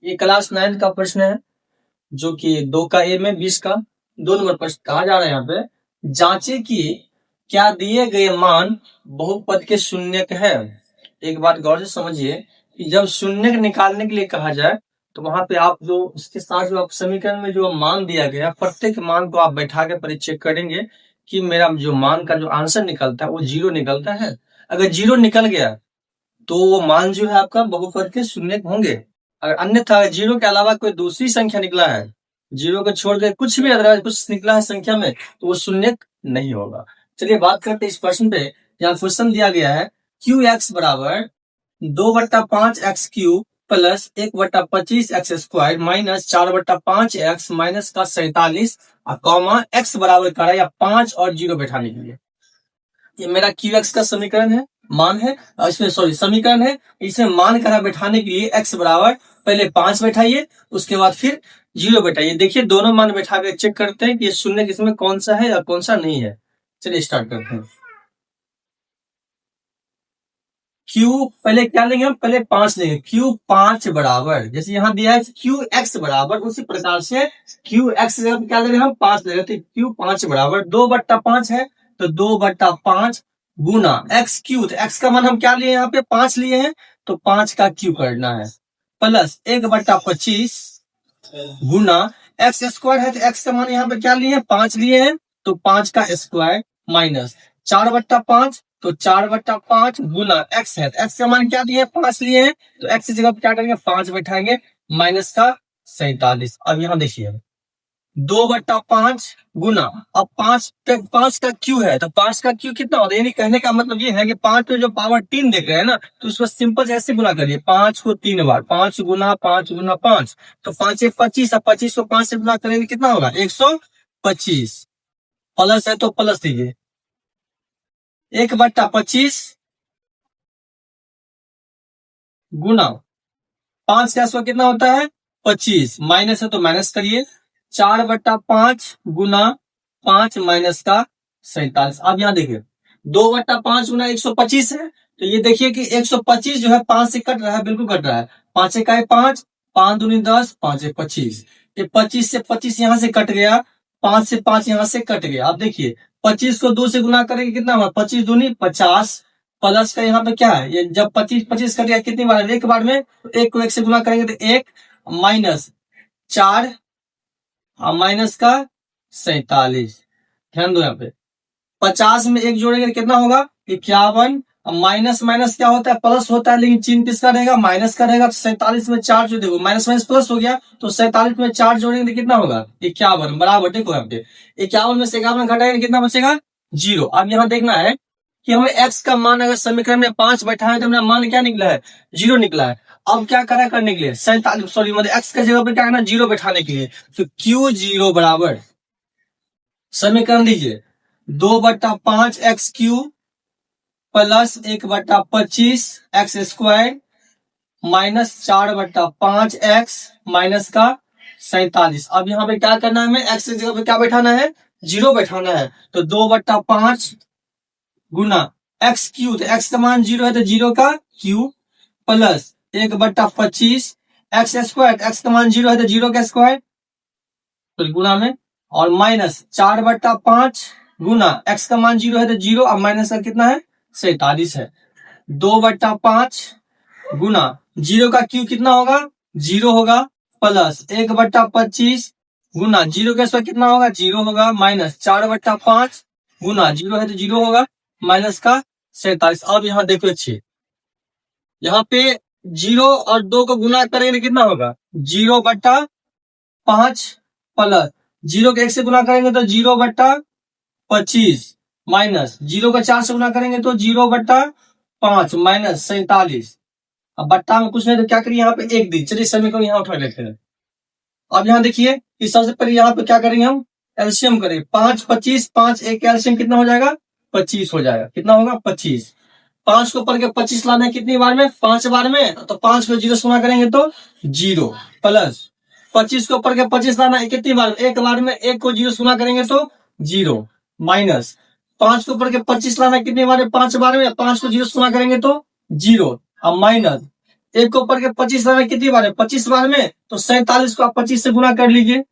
ये क्लास 9 का प्रश्न है, जो कि 2 का ए में 20 का 2 नंबर प्रश्न कहा जा रहा है। यहाँ पे जांचे कि क्या दिए गए मान बहुपद के शून्यक है। एक बात गौर से समझिए कि जब शून्यक निकालने के लिए कहा जाए तो वहां पे आप जो इसके साथ जो आप समीकरण में जो मान दिया गया, प्रत्येक मान को आप बैठा के परिचय करेंगे कि मेरा जो मान का जो आंसर निकलता है वो 0 निकलता है। अगर 0 निकल गया तो वो मान जो है आपका बहुपद के शून्यक होंगे। अगर अन्यथा 0 के अलावा कोई दूसरी संख्या निकला है, 0 को छोड़ के कुछ भी अदरवाइज कुछ निकला है संख्या में, तो वो शून्यक नहीं होगा। चलिए बात करते हैं इस प्रश्न पे। यहाँ क्वेश्चन दिया गया है क्यू एक्स बराबर 2/5 x³ plus 1/25 x square minus 4/5 x minus का 47 कॉमा एक्स बराबर करा या 5 और 0 बैठाने के लिए। ये मेरा क्यू एक्स का समीकरण है, मान है, इसमें समीकरण है। इसमें मान करा बैठाने के लिए एक्स बराबर पहले 5 बैठाइए, उसके बाद फिर 0 बैठाइए। देखिए दोनों मान बैठा के चेक करते हैं कि शून्य किसमें कौन सा है या कौन सा नहीं है। चलिए स्टार्ट करते हैं। क्यू पहले क्या लेंगे हम, पहले 5 लेंगे। क्यू 5 बराबर, जैसे यहाँ दिया है क्यू एक्स बराबर, उसी प्रकार से क्यू एक्स क्या ले रहे हैं हम, 5 ले रहे हैं। क्यू 5 बराबर 2/5 है तो 2/5 गुना एक्स क्यू, तो एक्स का मान हम क्या लिए यहाँ पे 5 लिए हैं तो 5 का क्यू करना है, प्लस 1/25 गुना एक्स स्क्वायर है तो एक्स का मान यहाँ पे क्या लिए हैं 5 लिए हैं तो 5 का स्क्वायर माइनस 4/5 तो 4/5 गुना एक्स है, एक्स का मान क्या दिए 5 लिए हैं तो एक्स की जगह क्या करेंगे 5 बैठाएंगे माइनस का 47। अब यहाँ देखिए 2/5 गुना, अब 5 का क्यू है तो 5 का क्यू कितना होता है, यानी कहने का मतलब ये है कि 5 में जो पावर 3 देख रहे हैं ना, तो उसको सिंपल से ऐसे गुना करिए 5 को 3 बार, 5 गुना 5 गुना 5 तो 5 से 25, अब 25 को 5 से गुना करेंगे कितना होगा 125, प्लस है तो प्लस दीजिए 1/25 गुना 5 का स्क्वायर कितना होता है 25, माइनस है तो माइनस करिए 4/5 गुना 5 माइनस का 47। अब यहाँ देखिए 2/5 गुना 125 है तो ये देखिए कि 125 जो है 5 से कट रहा है, बिल्कुल कट रहा है। 5 1 5, 5 दूनी 10, 5 1 25, ये 25 से 25 यहाँ से कट गया, 5 से 5 यहाँ से कट गया। अब देखिए 25 को 2 से गुना करेंगे कितना हुआ 25 दूनी 50, प्लस का यहाँ पे क्या है, ये जब 25 25 कट गया कितनी बार, एक बार में, एक को 1 से गुना करेंगे तो 1 माइनस 4 माइनस का 47। ध्यान दो यहाँ पे 50 में 1 जोड़ेंगे कितना होगा 51, माइनस माइनस क्या होता है प्लस होता है, लेकिन चिन्ह किसका रहेगा माइनस का रहेगा। तो 47 में 4 जो देखो माइनस माइनस प्लस हो गया तो 47 में 4 जोड़ेंगे तो कितना होगा 51 बराबर। देखो यहाँ पे 51 में से 51 घटाएंगे कितना बचेगा 0। अब यहाँ देखना है कि हमें x का मान अगर समीकरण में 5 बैठा है तो हमारा मान क्या निकला है 0 निकला है। अब क्या करा करने के लिए 47 मतलब x का जगह पे क्या करना 0 बैठाने के लिए, तो q0 बराबर समीकरण दीजिए 2/5 x³ plus 1/25 x square minus 4/5 x minus का 47। अब यहाँ पे क्या करना है हमें x की जगह पे क्या बैठाना है 0 बैठाना है, तो 2/5 गुना x³, तो x का मान 0 है तो 0 का Q plus 1/25 x square, x का मान 0 है तो 0 का स्क्वायर तो गुना में, और माइनस 4/5 गुना x का मान 0 है तो 0, अब माइनस का कितना है 47 है। 2/5 गुना 0 का क्यू कितना होगा 0 होगा, प्लस 1/25 गुना 0 का स्क्वायर कितना होगा 0 होगा, माइनस 4/5 गुना 0 है तो 0 होगा माइनस का 47। अब यहाँ देखो अच्छी, यहाँ पे 0 और 2 को गुना करेंगे कितना होगा 0/5 प्लस 0 के 1 से गुना करेंगे तो 0/25 माइनस 0 का 4 से गुना करेंगे तो 0/5 माइनस 47। अब बट्टा में कुछ नहीं तो क्या करिए यहाँ पे 1 दी। चलिए समीकरण यहाँ उठा लेते हैं। अब यहाँ देखिए कि सबसे पहले यहाँ पे क्या करेंगे हम एलसीएम करें 5 25, 5 1 एलसीएम कितना हो जाएगा 25 हो जाएगा, कितना होगा 25। 5 को ऊपर के 25 लाना है कितनी बार में 5 बार में, तो 5 को 0 से गुना करेंगे तो 0, प्लस 25 को ऊपर के 25 लाना है कितनी बार, एक बार में, 1 को 0 से गुना करेंगे तो 0, माइनस 5 के ऊपर के 25 लाना है कितनी बार में 5 बार में, 5 को 0 से गुना करेंगे तो 0, अब माइनस एक को ऊपर के 25 बार में कितनी बार है? 25 बार में। तो 47 को आप 25 से गुना कर लीजिए।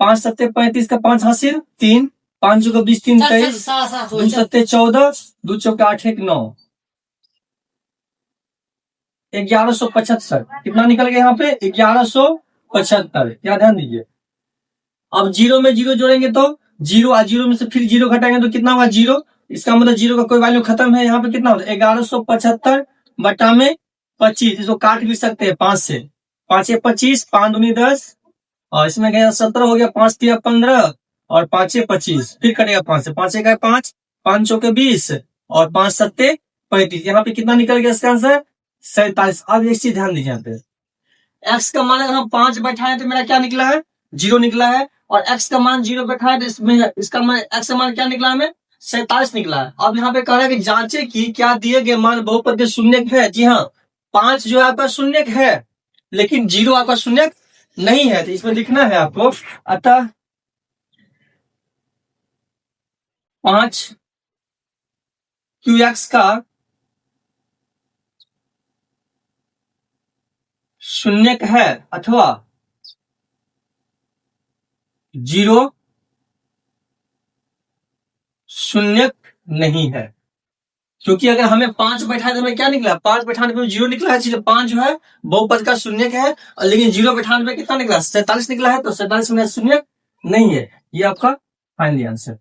5 सत्ते 35 का 5 हासिल 3, 5 को 20 3 23, 2 सत्ते 14, 2 चौके 8 1 9, 1175 कितना निकल गया यहाँ पे? 1175। क्या ध्यान दीजिए। अब जीरो में जीरो जोड़ेंगे तो जीरो, और जीरो में से फिर जीरो घटाएंगे तो कितना होगा? जीरो। इसका मतलब जीरो का कोई वैल्यू खत्म है। यहाँ पे कितना होता है? 1175 बटा में 25। इसको काट भी सकते हैं 5 से। 5 25, 5 दूनी 10, और इसमें गया 17 हो गया, 5 3 15, और 5 25, फिर कटेगा 5 से। 5 1 5, 5 चौके 20, और 5 सत्ते 35। यहाँ पे कितना निकल गया इसका आंसर? 47। अब एक चीज ध्यान दीजिए यहाँ पे, एक्स का मान अगर हम 5 बैठाएं तो मेरा क्या निकला है? 0 निकला है। और एक्स का मान 0 बैठाएं तो इसमें इसका मान, एक्स का मान क्या निकला हमें? 47 निकला है। अब यहाँ पे कह रहा है कि जांचे कि क्या दिए गए मान बहुपद के शून्यक है। जी हाँ, 5 जो है आपका शून्यक है, लेकिन 0 आपका शून्यक नहीं है। तो इसमें लिखना है आपको, अतः 5 QX का शून्यक है अथवा 0 शून्यक नहीं है। क्योंकि अगर हमें 5 बैठाए तो हमें क्या निकला? 5 बैठाने पे 0 निकला है। इसलिए 5 जो है बहुपद का शून्यक है, और लेकिन 0 बैठाने पे कितना निकला? 47 निकला है। तो 47 में शून्यक नहीं है। ये आपका फाइनल आंसर।